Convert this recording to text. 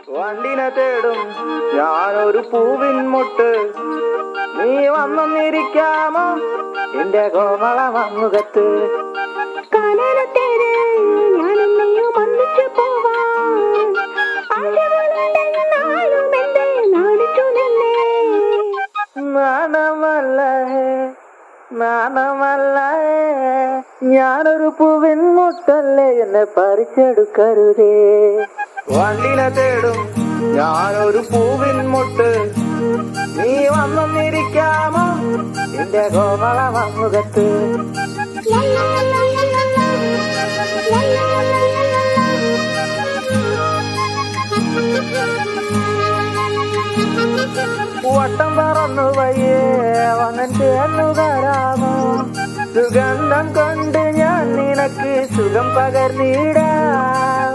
വണ്ടിനെ തേടും ഞാനൊരു പൂവിൻ മുട്ട്, നീ വന്നിരിക്കാമോ എന്റെ കോമള മമ്മുഖത്ത്. നാണമല്ല ഞാനൊരു പൂവിൻ മുട്ടല്ലേ, എന്നെ പറിച്ചെടുക്കരുതേ. വണ്ടിനെ തേടും ഞാനൊരു പൂവിൻ മുട്ട്, നീ വന്നിരിക്കാമോ എന്റെ കോമള മമ്മുഖത്ത്. വട്ടം പറന്നു വയ്യേ വന്നൻ ചേർന്നുകാരാമോ, സുഗന്ധം കൊണ്ട് ഞാൻ നിനക്ക് സുഖം പകർന്നിടാം.